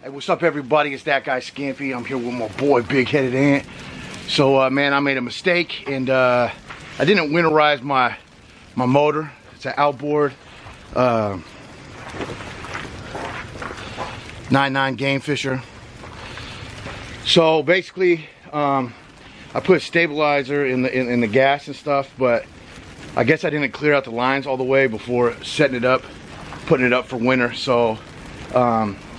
Hey, what's up, everybody? It's that guy Skimpy. I'm here with my boy Big Headed Ant. So man, I made a mistake, and I didn't winterize my motor. It's an outboard 99 Gamefisher. So basically I put stabilizer in the gas and stuff, but I guess I didn't clear out the lines all the way before setting it up, putting it up for winter. So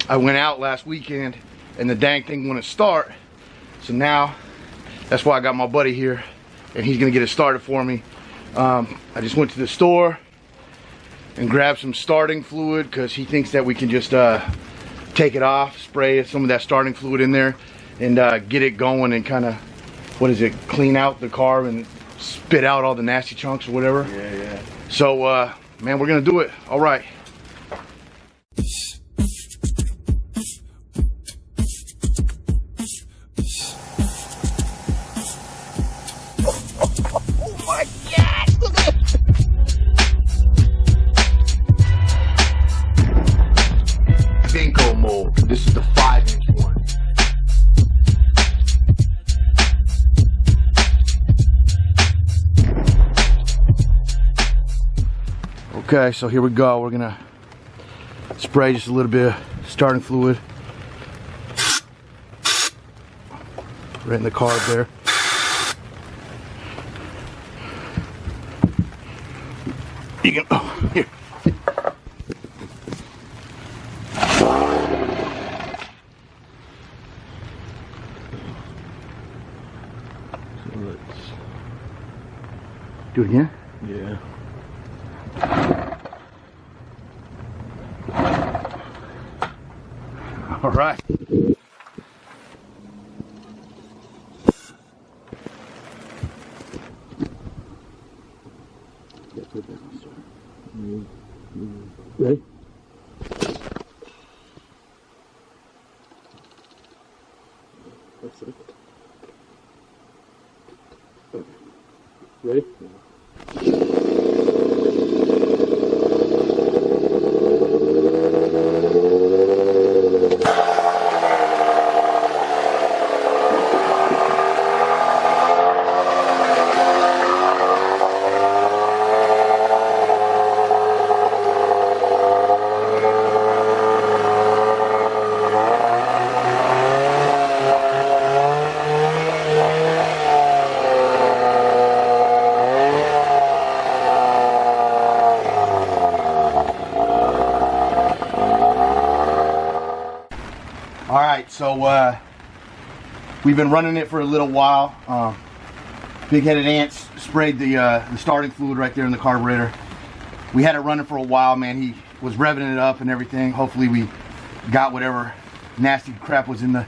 I went out last weekend and the dang thing wouldn't start. So now that's why I got my buddy here, and he's gonna get it started for me. I just went to the store and grabbed some starting fluid because he thinks that we can just take it off, spray some of that starting fluid in there, and get it going and kind of, what is it, clean out the carb and spit out all the nasty chunks or whatever. Yeah. So man, we're gonna do it. All right. Oh my God! Look at it. Bingo mold. This is the 5-inch one. Okay, so here we go. We're gonna spray just a little bit of starting fluid right in the carb there. You can, oh, here. So let's do it again. Yeah. All right. Ready? That's it. Okay. Ready? Alright, so we've been running it for a little while. Big Headed Ants sprayed the starting fluid right there in the carburetor. We had it running for a while, man. He was revving it up and everything. Hopefully we got whatever nasty crap was in the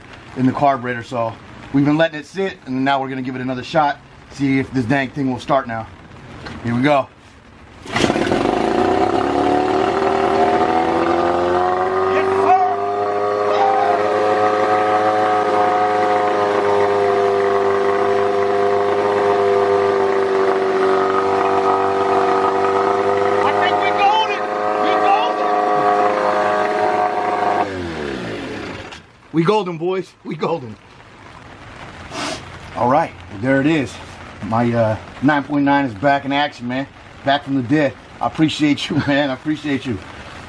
carburetor. So we've been letting it sit, and now we're gonna give it another shot, see if this dang thing will start now. Here we go. We golden, boys. We golden. All right, well, there it is. My 9.9 is back in action, man. Back from the dead. I appreciate you, man. I appreciate you.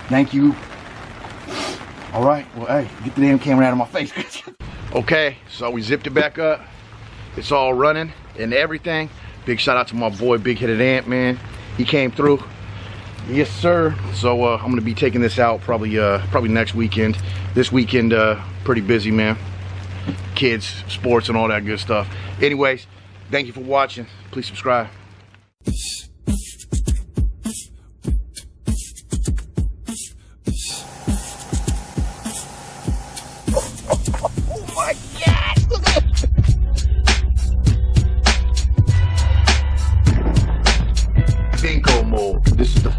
Thank you. All right, well, hey, get the damn camera out of my face. Okay, so we zipped it back up. It's all running and everything. Big shout out to my boy, Big Headed Ant, man. He came through. Yes, sir. So I'm gonna be taking this out probably next weekend. This weekend, pretty busy, man. Kids, sports, and all that good stuff. Anyways, thank you for watching. Please subscribe. Oh my God! Look at it. Bingo mold. This is the